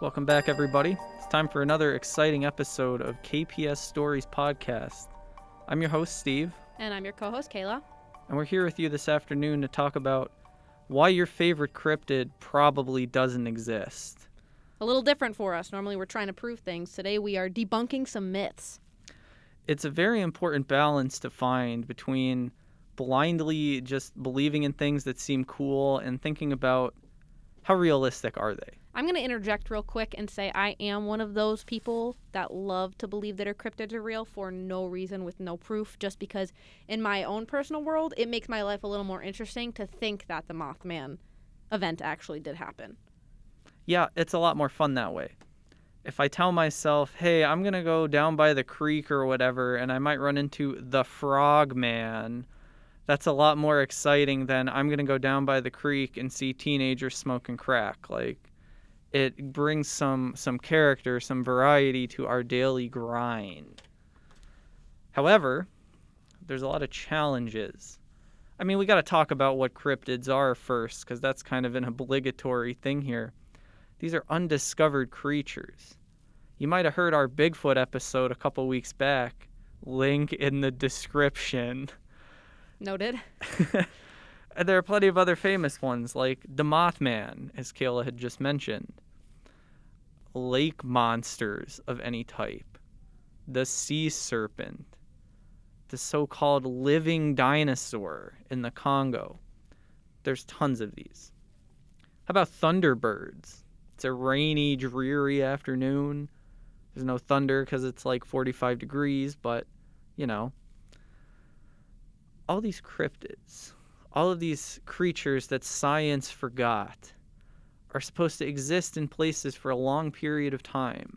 Welcome back, everybody. It's time for another exciting episode of KPS Stories Podcast. I'm your host, Steve. And I'm your co-host, Kayla. And we're here with you this afternoon to talk about why your favorite cryptid probably doesn't exist. A little different for us. Normally we're trying to prove things. Today we are debunking some myths. It's a very important balance to find between blindly just believing in things that seem cool and thinking about how realistic are they. I'm going to interject real quick and say I am one of those people that love to believe that our cryptids are real for no reason with no proof, just because in my own personal world, it makes my life a little more interesting to think that the Mothman event actually did happen. Yeah, it's a lot more fun that way. If I tell myself, hey, I'm going to go down by the creek or whatever, and I might run into the Frogman, that's a lot more exciting than I'm going to go down by the creek and see teenagers smoking crack. Like, it brings some character, some variety to our daily grind. However, there's a lot of challenges. I mean, we got to talk about what cryptids are first, because that's kind of an obligatory thing here. These are undiscovered creatures. You might have heard our Bigfoot episode a couple weeks back. Link in the description. Noted. And there are plenty of other famous ones, like the Mothman, as Kayla had just mentioned. Lake monsters of any type. The sea serpent. The so-called living dinosaur in the Congo. There's tons of these. How about thunderbirds? It's a rainy, dreary afternoon. There's no thunder because it's like 45 degrees, but, you know. All these cryptids, all of these creatures that science forgot, are supposed to exist in places for a long period of time,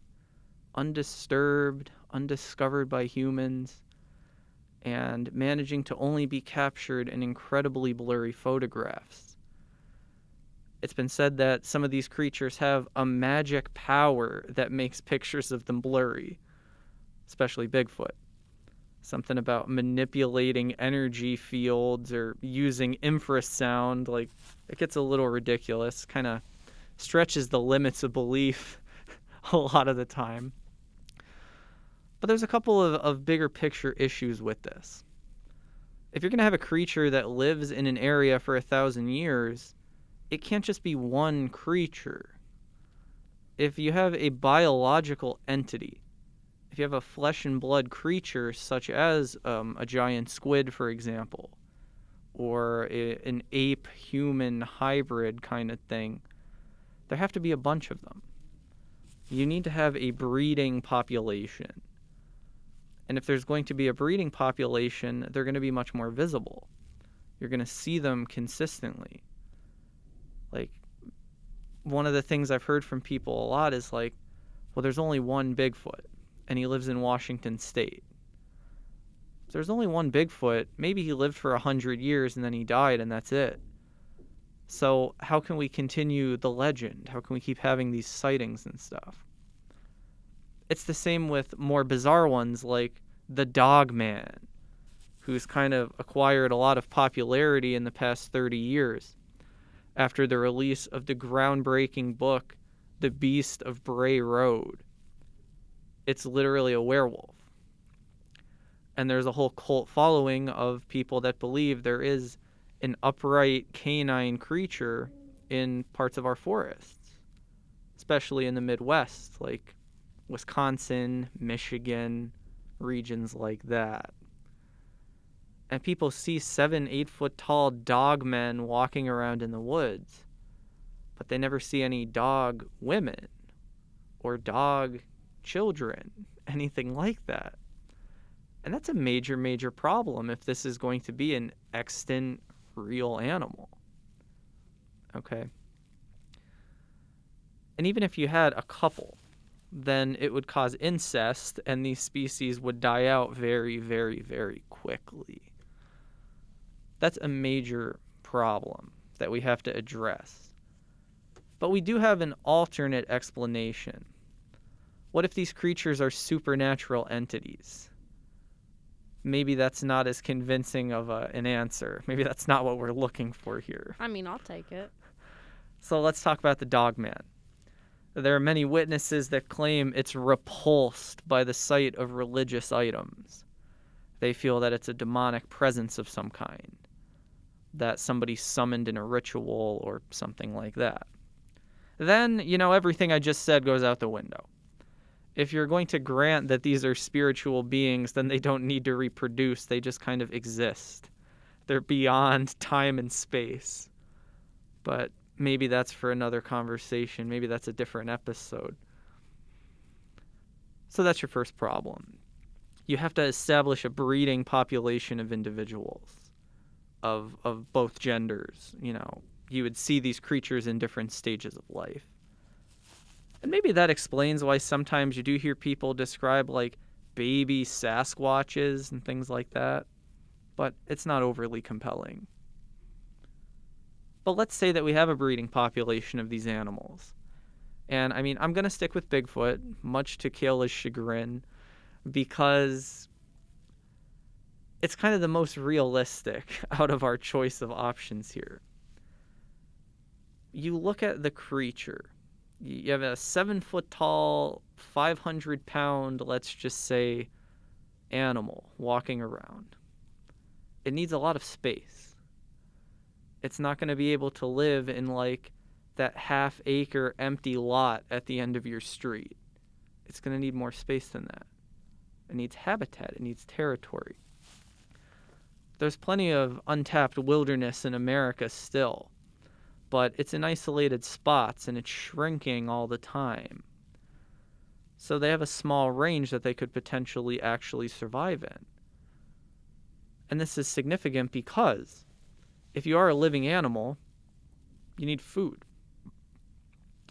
undisturbed, undiscovered by humans, and managing to only be captured in incredibly blurry photographs. It's been said that some of these creatures have a magic power that makes pictures of them blurry, especially Bigfoot. Something about manipulating energy fields or using infrasound. Like, it gets a little ridiculous, kind of stretches the limits of belief a lot of the time. But there's a couple of bigger picture issues with this. If you're going to have a creature that lives in an area for 1,000 years, it can't just be one creature. If you have a biological entity, if you have a flesh and blood creature such as a giant squid, for example, or an ape-human hybrid kind of thing, there have to be a bunch of them. You need to have a breeding population. And if there's going to be a breeding population, they're going to be much more visible. You're going to see them consistently. Like, one of the things I've heard from people a lot is like, well, there's only one Bigfoot, and he lives in Washington State. If there's only one Bigfoot, maybe he lived for 100 years and then he died and that's it. So how can we continue the legend? How can we keep having these sightings and stuff? It's the same with more bizarre ones like the Dogman, who's kind of acquired a lot of popularity in the past 30 years after the release of the groundbreaking book, The Beast of Bray Road. It's literally a werewolf. And there's a whole cult following of people that believe there is an upright canine creature in parts of our forests, especially in the Midwest, like Wisconsin, Michigan, regions like that. And people see 7-8 foot tall dog men walking around in the woods, but they never see any dog women or dog children, anything like that. And that's a major, major problem if this is going to be an extant real animal. Okay. And even if you had a couple, then it would cause incest and these species would die out very, very, very quickly. That's a major problem that we have to address. But we do have an alternate explanation. What if these creatures are supernatural entities? Maybe that's not as convincing of an answer. Maybe that's not what we're looking for here. I mean, I'll take it. So let's talk about the Dogman. There are many witnesses that claim it's repulsed by the sight of religious items. They feel that it's a demonic presence of some kind, that somebody summoned in a ritual or something like that. Then, everything I just said goes out the window. If you're going to grant that these are spiritual beings, then they don't need to reproduce. They just kind of exist. They're beyond time and space. But maybe that's for another conversation. Maybe that's a different episode. So that's your first problem. You have to establish a breeding population of individuals of both genders. You would see these creatures in different stages of life. And maybe that explains why sometimes you do hear people describe like baby Sasquatches and things like that. But it's not overly compelling. But let's say that we have a breeding population of these animals. And I'm going to stick with Bigfoot, much to Kayla's chagrin, because it's kind of the most realistic out of our choice of options here. You look at the creature. You have a 7-foot tall, 500-pound, let's just say, animal walking around. It needs a lot of space. It's not going to be able to live in like that half-acre empty lot at the end of your street. It's going to need more space than that. It needs habitat. It needs territory. There's plenty of untapped wilderness in America still, but it's in isolated spots and it's shrinking all the time. So they have a small range that they could potentially actually survive in. And this is significant because if you are a living animal, you need food.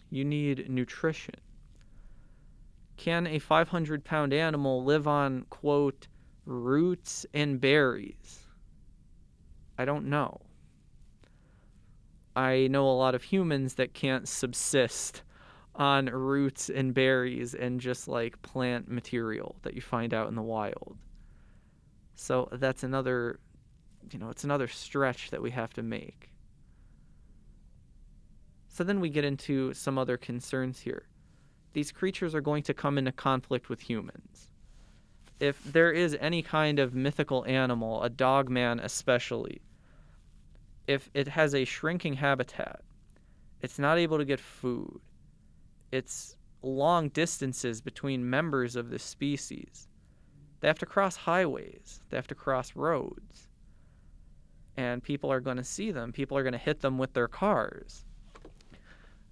You need nutrition. Can a 500-pound animal live on, quote, roots and berries? I don't know. I know a lot of humans that can't subsist on roots and berries and just like plant material that you find out in the wild. So that's another, it's another stretch that we have to make. So then we get into some other concerns here. These creatures are going to come into conflict with humans. If there is any kind of mythical animal, a dogman especially, if it has a shrinking habitat, it's not able to get food, it's long distances between members of this species. They have to cross highways. They have to cross roads. And people are going to see them. People are going to hit them with their cars.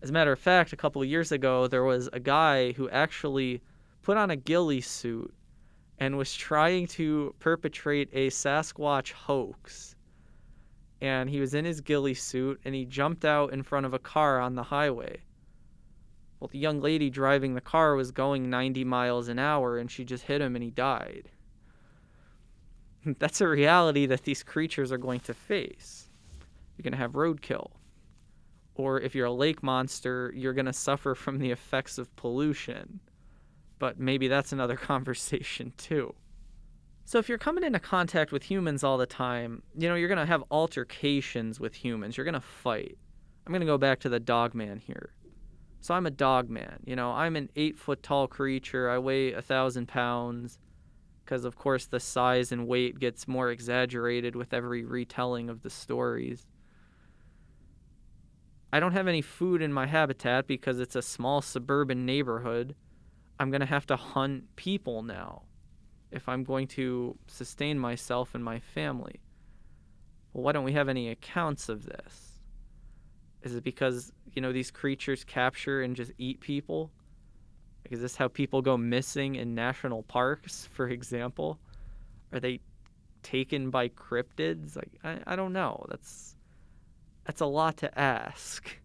As a matter of fact, a couple of years ago, there was a guy who actually put on a ghillie suit and was trying to perpetrate a Sasquatch hoax. And he was in his ghillie suit, and he jumped out in front of a car on the highway. Well, the young lady driving the car was going 90 miles an hour, and she just hit him, and he died. That's a reality that these creatures are going to face. You're going to have roadkill. Or if you're a lake monster, you're going to suffer from the effects of pollution. But maybe that's another conversation, too. So if you're coming into contact with humans all the time, you're going to have altercations with humans. You're going to fight. I'm going to go back to the dogman here. So I'm a dogman. I'm an 8-foot tall creature. I weigh 1,000 pounds because, of course, the size and weight gets more exaggerated with every retelling of the stories. I don't have any food in my habitat because it's a small suburban neighborhood. I'm going to have to hunt people now if I'm going to sustain myself and my family. Well, why don't we have any accounts of this? Is it because, these creatures capture and just eat people? Is this how people go missing in national parks, for example? Are they taken by cryptids? I don't know. That's a lot to ask.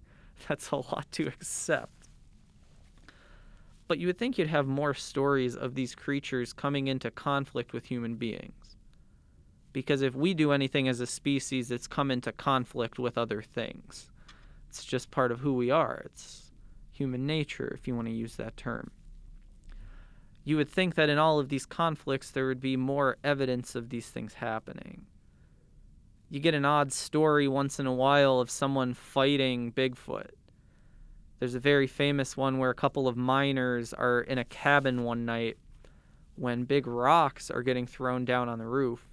That's a lot to accept. But you would think you'd have more stories of these creatures coming into conflict with human beings. Because if we do anything as a species, it's come into conflict with other things. It's just part of who we are. It's human nature, if you want to use that term. You would think that in all of these conflicts, there would be more evidence of these things happening. You get an odd story once in a while of someone fighting Bigfoot. There's a very famous one where a couple of miners are in a cabin one night when big rocks are getting thrown down on the roof.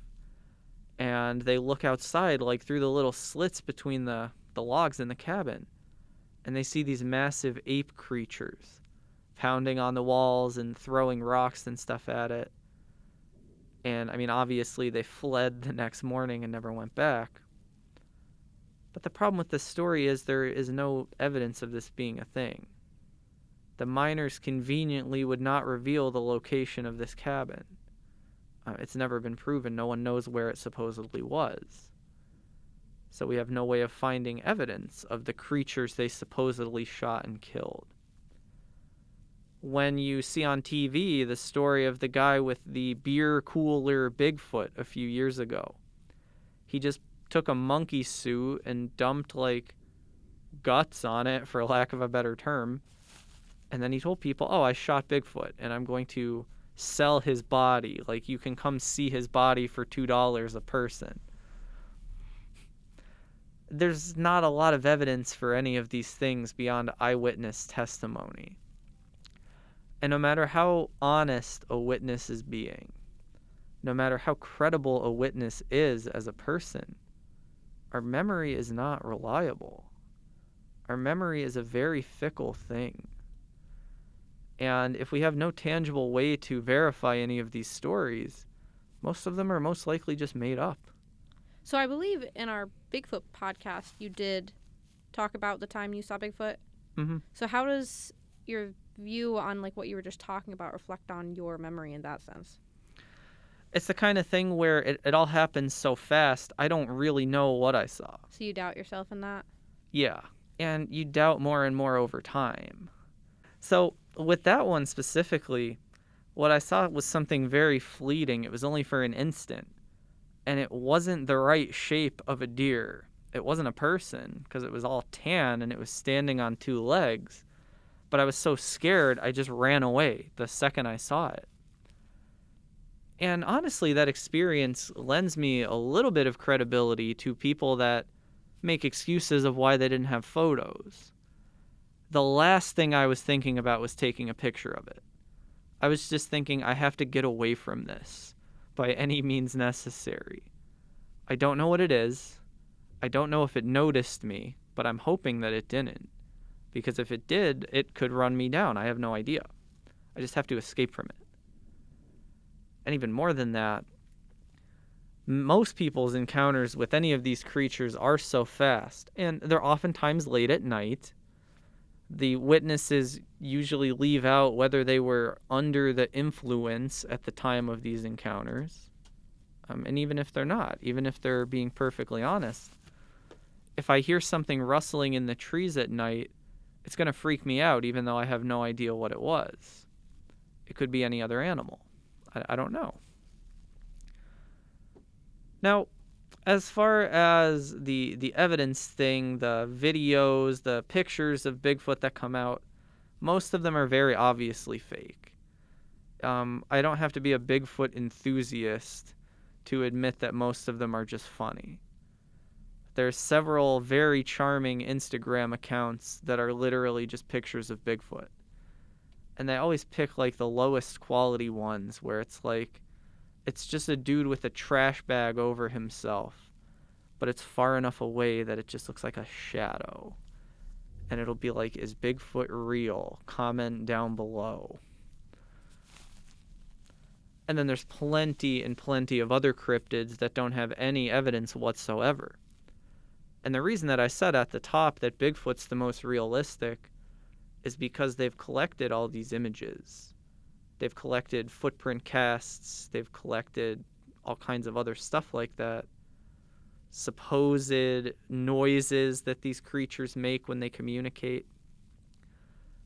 And they look outside, like through the little slits between the logs in the cabin. And they see these massive ape creatures pounding on the walls and throwing rocks and stuff at it. And, I mean, obviously they fled the next morning and never went back. But the problem with this story is there is no evidence of this being a thing. The miners conveniently would not reveal the location of this cabin. It's never been proven. No one knows where it supposedly was. So we have no way of finding evidence of the creatures they supposedly shot and killed. When you see on TV the story of the guy with the beer cooler Bigfoot a few years ago, he just took a monkey suit and dumped like guts on it, for lack of a better term, and then he told people, oh, I shot Bigfoot and I'm going to sell his body. Like, you can come see his body for $2 a person. There's not a lot of evidence for any of these things beyond eyewitness testimony. And no matter how honest a witness is being, no matter how credible a witness is as a person, our memory is not reliable. Our memory is a very fickle thing. And if we have no tangible way to verify any of these stories, most of them are most likely just made up. So I believe in our Bigfoot podcast, you did talk about the time you saw Bigfoot. Mm-hmm. So how does your view on like what you were just talking about reflect on your memory in that sense? It's the kind of thing where it all happens so fast, I don't really know what I saw. So you doubt yourself in that? Yeah, and you doubt more and more over time. So with that one specifically, what I saw was something very fleeting. It was only for an instant, and it wasn't the right shape of a deer. It wasn't a person, because it was all tan and it was standing on two legs. But I was so scared, I just ran away the second I saw it. And honestly, that experience lends me a little bit of credibility to people that make excuses of why they didn't have photos. The last thing I was thinking about was taking a picture of it. I was just thinking, I have to get away from this by any means necessary. I don't know what it is. I don't know if it noticed me, but I'm hoping that it didn't. Because if it did, it could run me down. I have no idea. I just have to escape from it. And even more than that, most people's encounters with any of these creatures are so fast, and they're oftentimes late at night. The witnesses usually leave out whether they were under the influence at the time of these encounters. And even if they're not, even if they're being perfectly honest, if I hear something rustling in the trees at night, it's going to freak me out even though I have no idea what it was. It could be any other animal. I don't know. Now, as far as the evidence thing, the videos, the pictures of Bigfoot that come out, most of them are very obviously fake. I don't have to be a Bigfoot enthusiast to admit that most of them are just funny. There's several very charming Instagram accounts that are literally just pictures of Bigfoot. And they always pick like the lowest quality ones where it's like, it's just a dude with a trash bag over himself, but it's far enough away that it just looks like a shadow. And it'll be like, is Bigfoot real? Comment down below. And then there's plenty and plenty of other cryptids that don't have any evidence whatsoever. And the reason that I said at the top that Bigfoot's the most realistic is because they've collected all these images. They've collected footprint casts. They've collected all kinds of other stuff like that. Supposed noises that these creatures make when they communicate.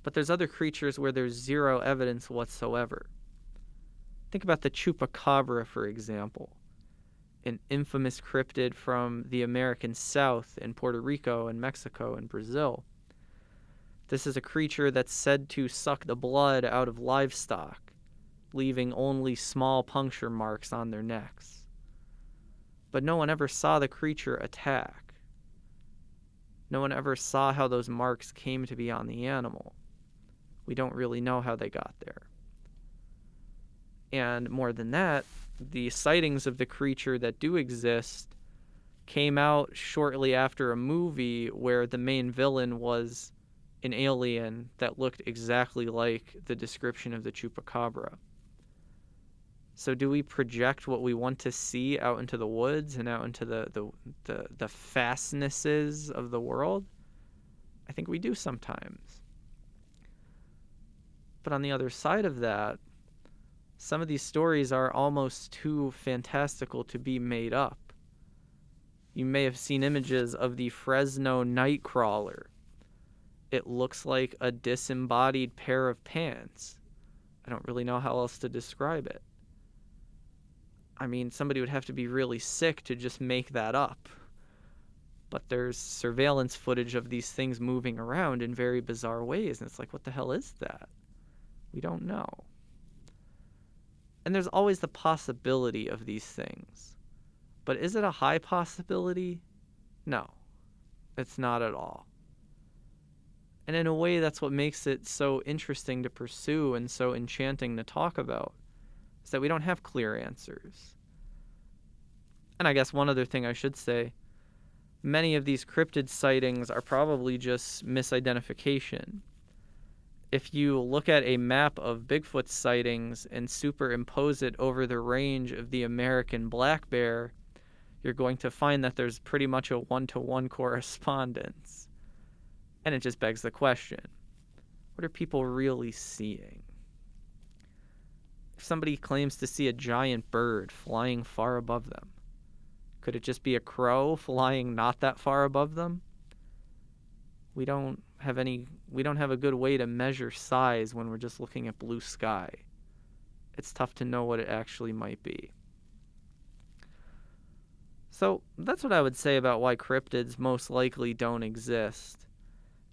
But there's other creatures where there's zero evidence whatsoever. Think about the chupacabra, for example. An infamous cryptid from the American South in Puerto Rico and Mexico and Brazil. This is a creature that's said to suck the blood out of livestock, leaving only small puncture marks on their necks. But no one ever saw the creature attack. No one ever saw how those marks came to be on the animal. We don't really know how they got there. And more than that, the sightings of the creature that do exist came out shortly after a movie where the main villain was an alien that looked exactly like the description of the chupacabra. So do we project what we want to see out into the woods and out into the fastnesses of the world? I think we do sometimes. But on the other side of that, some of these stories are almost too fantastical to be made up. You may have seen images of the Fresno Nightcrawler. It looks like a disembodied pair of pants. I don't really know how else to describe it. I mean, somebody would have to be really sick to just make that up. But there's surveillance footage of these things moving around in very bizarre ways, and it's like, what the hell is that? We don't know. And there's always the possibility of these things. But is it a high possibility? No, it's not at all. And in a way, that's what makes it so interesting to pursue and so enchanting to talk about, is that we don't have clear answers. And I guess one other thing I should say, many of these cryptid sightings are probably just misidentification. If you look at a map of Bigfoot sightings and superimpose it over the range of the American black bear, you're going to find that there's pretty much a one-to-one correspondence. And it just begs the question, what are people really seeing? If somebody claims to see a giant bird flying far above them, could it just be a crow flying not that far above them? We don't have a good way to measure size when we're just looking at blue sky. It's tough to know what it actually might be. So that's what I would say about why cryptids most likely don't exist.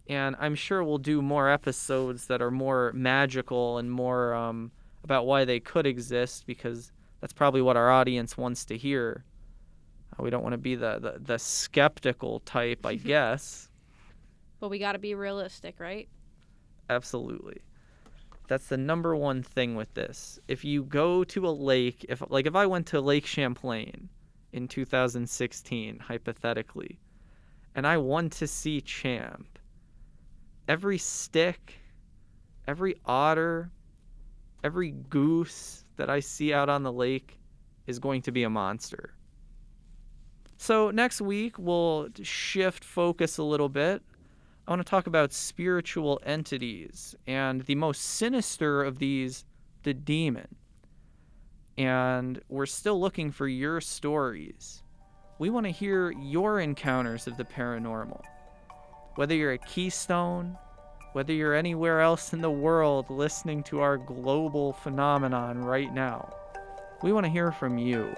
And I'm sure we'll do more episodes that are more magical and more about why they could exist, because that's probably what our audience wants to hear. We don't want to be the skeptical type, I guess. But we got to be realistic, right? Absolutely. That's the number one thing with this. If you go to a lake, if I went to Lake Champlain in 2016, hypothetically, and I want to see Champ, every stick, every otter, every goose that I see out on the lake is going to be a monster. So next week, we'll shift focus a little bit. I want to talk about spiritual entities, and the most sinister of these, the demon. And we're still looking for your stories. We want to hear your encounters of the paranormal. Whether you're at Keystone, whether you're anywhere else in the world listening to our global phenomenon right now, we want to hear from you.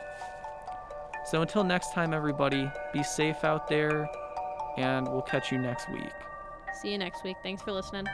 So until next time, everybody, be safe out there, and we'll catch you next week. See you next week. Thanks for listening.